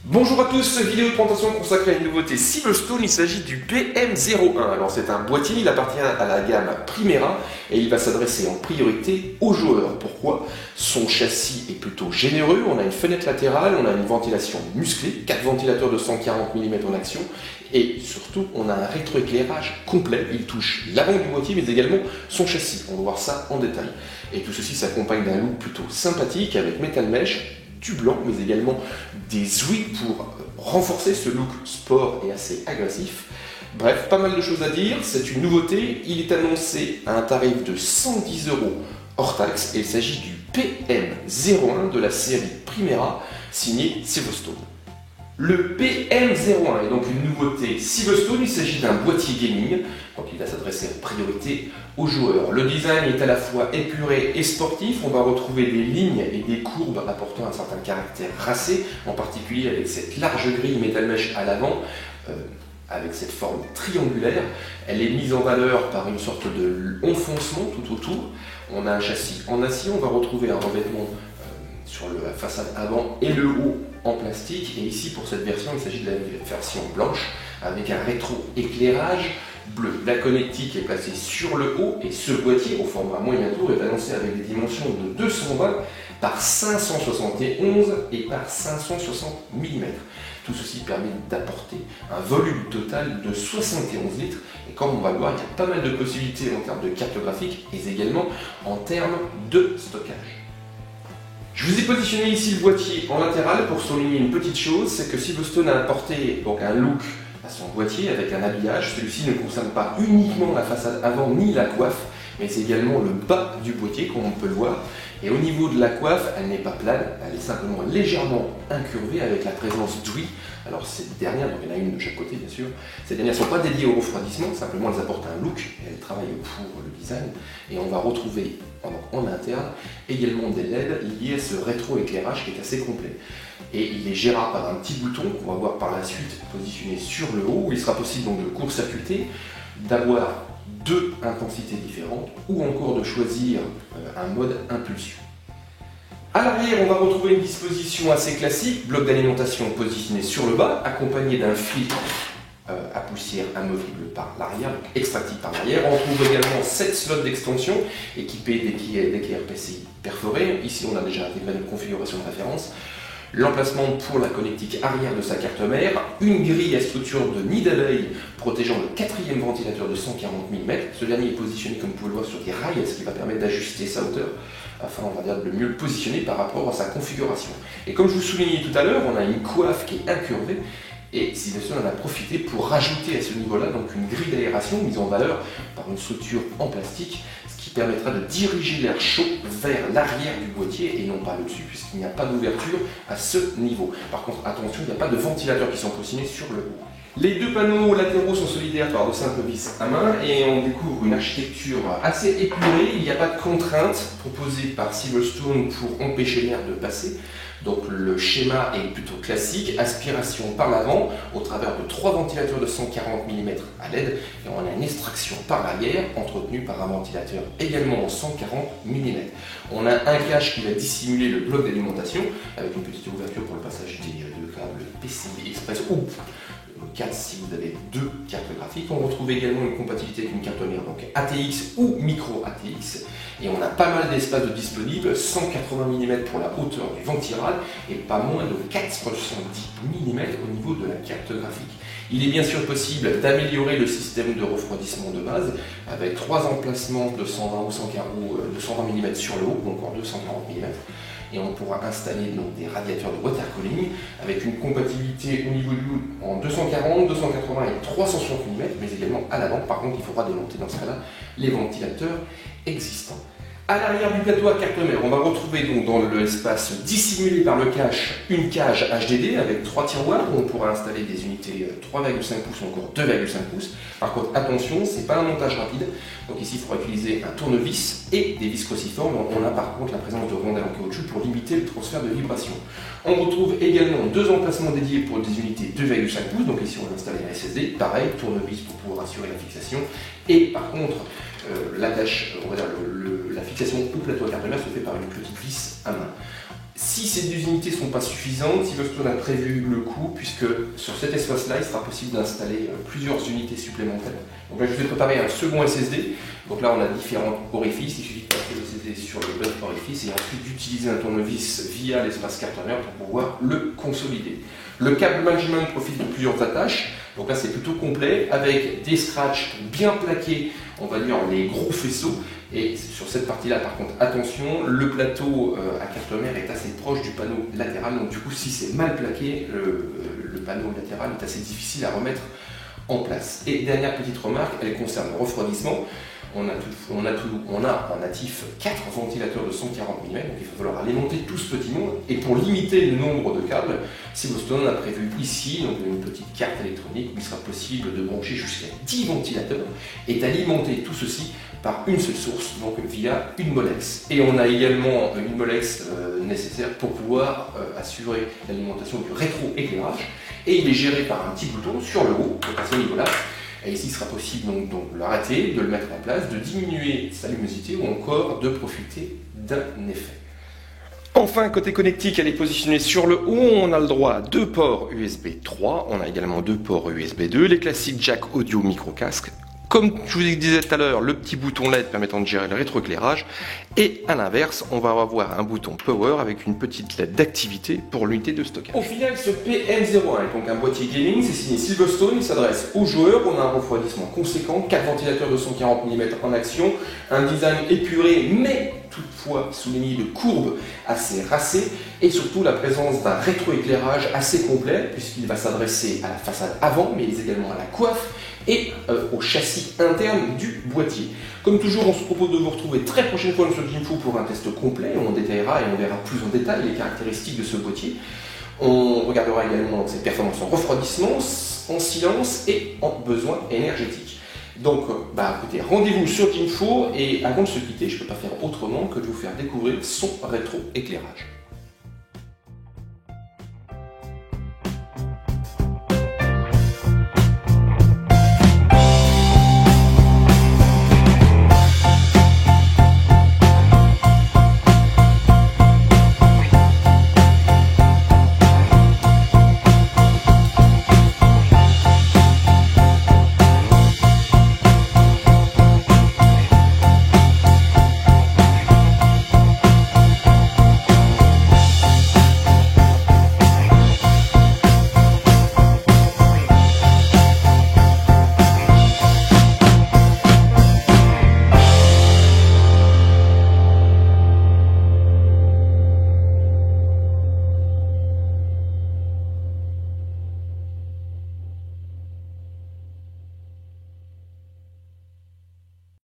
Bonjour à tous, vidéo de présentation consacrée à une nouveauté Silverstone, il s'agit du PM01. Alors c'est un boîtier, il appartient à la gamme Primera et il va s'adresser en priorité aux joueurs. Pourquoi? Son châssis est plutôt généreux, on a une fenêtre latérale, on a une ventilation musclée, 4 ventilateurs de 140 mm en action et surtout on a un rétroéclairage complet. Il touche l'avant du boîtier mais également son châssis, on va voir ça en détail. Et tout ceci s'accompagne d'un look plutôt sympathique avec métal mesh, du blanc, mais également des ouïes pour renforcer ce look sport et assez agressif. Bref, pas mal de choses à dire, c'est une nouveauté, il est annoncé à un tarif de 110 € hors taxe et il s'agit du PM01 de la série Primera signé Silverstone. Le PM01 est donc une nouveauté Silverstone, il s'agit d'un boîtier gaming, donc il va s'adresser en priorité aux joueurs. Le design est à la fois épuré et sportif, on va retrouver des lignes et des courbes apportant un certain caractère racé, en particulier avec cette large grille métal mesh à l'avant, avec cette forme triangulaire. Elle est mise en valeur par une sorte de enfoncement tout autour. On a un châssis en acier, on va retrouver un revêtement sur la façade avant et le haut en plastique, et ici pour cette version il s'agit de la version blanche avec un rétro-éclairage bleu. La connectique est placée sur le haut et ce boîtier au format moyen tour est annoncé avec des dimensions de 220 par 571 et par 560 mm. Tout ceci permet d'apporter un volume total de 71 litres et comme on va le voir, il y a pas mal de possibilités en termes de carte graphique et également en termes de stockage. Je vous ai positionné ici le boîtier en latéral pour souligner une petite chose, c'est que Silverstone a apporté donc un look à son boîtier avec un habillage. Celui-ci ne concerne pas uniquement la façade avant ni la coiffe, mais c'est également le bas du boîtier comme on peut le voir. Et au niveau de la coiffe, elle n'est pas plane, elle est simplement légèrement incurvée avec la présence d'ouïes. Alors ces dernières, donc il y en a une de chaque côté bien sûr, ces dernières ne sont pas dédiées au refroidissement, simplement elles apportent un look et elles travaillent pour le design. Et on va retrouver en interne également des LED liés à ce rétro-éclairage qui est assez complet. Et il est gérable par un petit bouton qu'on va voir par la suite positionné sur le haut, où il sera possible donc de court-circuiter, d'avoir deux intensités différentes ou encore de choisir un mode impulsion. À l'arrière, on va retrouver une disposition assez classique, bloc d'alimentation positionné sur le bas, accompagné d'un filtre à poussière amovible par l'arrière, donc extractif par l'arrière. On trouve également 7 slots d'extension équipés d'équerres PCI perforés. Ici, on a déjà intégré notre configuration de référence. L'emplacement pour la connectique arrière de sa carte mère, une grille à structure de nid d'abeille protégeant le 4e ventilateur de 140 mm. Ce dernier est positionné, comme vous pouvez le voir, sur des rails, ce qui va permettre d'ajuster sa hauteur afin, on va dire, de mieux le positionner par rapport à sa configuration. Et comme je vous soulignais tout à l'heure, on a une coiffe qui est incurvée et Silverstone en a profité pour rajouter à ce niveau-là donc une grille d'aération mise en valeur par une structure en plastique, ce qui permettra de diriger l'air chaud vers l'arrière du boîtier et non pas le dessus puisqu'il n'y a pas d'ouverture à ce niveau. Par contre, attention, il n'y a pas de ventilateurs qui sont positionnés sur le haut. Les deux panneaux latéraux sont solidaires par de simples vis à main et on découvre une architecture assez épurée. Il n'y a pas de contraintes proposées par Silverstone pour empêcher l'air de passer. Donc le schéma est plutôt classique, aspiration par l'avant au travers de 3 ventilateurs de 140 mm à LED et on a une extraction par l'arrière entretenue par un ventilateur également en 140 mm. On a un cache qui va dissimuler le bloc d'alimentation avec une petite ouverture pour le passage des câbles PCI Express ou 4 si vous avez deux cartes graphiques. On retrouve également une compatibilité avec une carte mère, donc ATX ou micro ATX. Et on a pas mal d'espace de disponible, 180 mm pour la hauteur du ventirad et pas moins de 470 mm au niveau de la carte graphique. Il est bien sûr possible d'améliorer le système de refroidissement de base avec 3 emplacements de 120 ou 120 mm sur le haut, ou encore 240 mm. Et on pourra installer donc des radiateurs de water cooling avec une compatibilité au niveau du haut en 240, 280 et 360 mm, mais également à l'avant. Par contre, il faudra démonter dans ce cas-là les ventilateurs existants. À l'arrière du plateau à carte mère, on va retrouver donc dans l'espace dissimulé par le cache une cage HDD avec 3 tiroirs où on pourra installer des unités 3,5 pouces ou encore 2,5 pouces. Par contre, attention, ce n'est pas un montage rapide. Donc ici, il faudra utiliser un tournevis et des vis cruciformes. On a par contre la présence de rondelles en caoutchouc pour limiter le transfert de vibration. On retrouve également 2 emplacements dédiés pour des unités 2,5 pouces. Donc ici, on va installer un SSD. Pareil, tournevis pour pouvoir assurer la fixation. Et par contre, l'attache, on va dire la fixation au plateau à carte mère se fait par une petite vis à main. Si ces 2 unités ne sont pas suffisantes, Silverstone a prévu le coup, puisque sur cet espace-là, il sera possible d'installer plusieurs unités supplémentaires. Donc là, je vous ai préparé un second SSD. Donc là, on a différents orifices. Il suffit de passer le SSD sur le bon orifice et ensuite d'utiliser un tournevis via l'espace cartonner pour pouvoir le consolider. Le câble management profite de plusieurs attaches. Donc là, c'est plutôt complet, avec des scratchs bien plaqués, on va dire les gros faisceaux. Et sur cette partie-là, par contre, attention, le plateau à carte-mère est assez proche du panneau latéral. Donc du coup, si c'est mal plaqué, le panneau latéral est assez difficile à remettre en place. Et dernière petite remarque, elle concerne le refroidissement. On a en natif 4 ventilateurs de 140 mm, donc il va falloir alimenter tout ce petit monde. Et pour limiter le nombre de câbles, Silverstone a prévu ici donc une petite carte électronique où il sera possible de brancher jusqu'à 10 ventilateurs et d'alimenter tout ceci par une seule source, donc via une Molex. Et on a également une Molex nécessaire pour pouvoir assurer l'alimentation du rétroéclairage. Et il est géré par un petit bouton sur le haut, donc à ce niveau-là. Et ici, il sera possible donc de l'arrêter, de le mettre en place, de diminuer sa luminosité ou encore de profiter d'un effet. Enfin, côté connectique, elle est positionnée sur le haut. On a le droit à 2 ports USB 3. On a également 2 ports USB 2, les classiques jack audio micro casque. Comme je vous disais tout à l'heure, le petit bouton LED permettant de gérer le rétroéclairage. Et à l'inverse, on va avoir un bouton Power avec une petite LED d'activité pour l'unité de stockage. Au final, ce PM01 est donc un boîtier gaming, c'est signé Silverstone, il s'adresse aux joueurs. On a un refroidissement conséquent, 4 ventilateurs de 140 mm en action, un design épuré mais toutefois souligné de courbes assez racées et surtout la présence d'un rétroéclairage assez complet puisqu'il va s'adresser à la façade avant mais également à la coiffe et au châssis interne du boîtier. Comme toujours, on se propose de vous retrouver très prochainement sur Jinfo pour un test complet. On détaillera et on verra plus en détail les caractéristiques de ce boîtier. On regardera également ses performances en refroidissement, en silence et en besoin énergétique. Donc, écoutez, rendez-vous sur Jinfo et avant de se quitter, je ne peux pas faire autrement que de vous faire découvrir son rétroéclairage.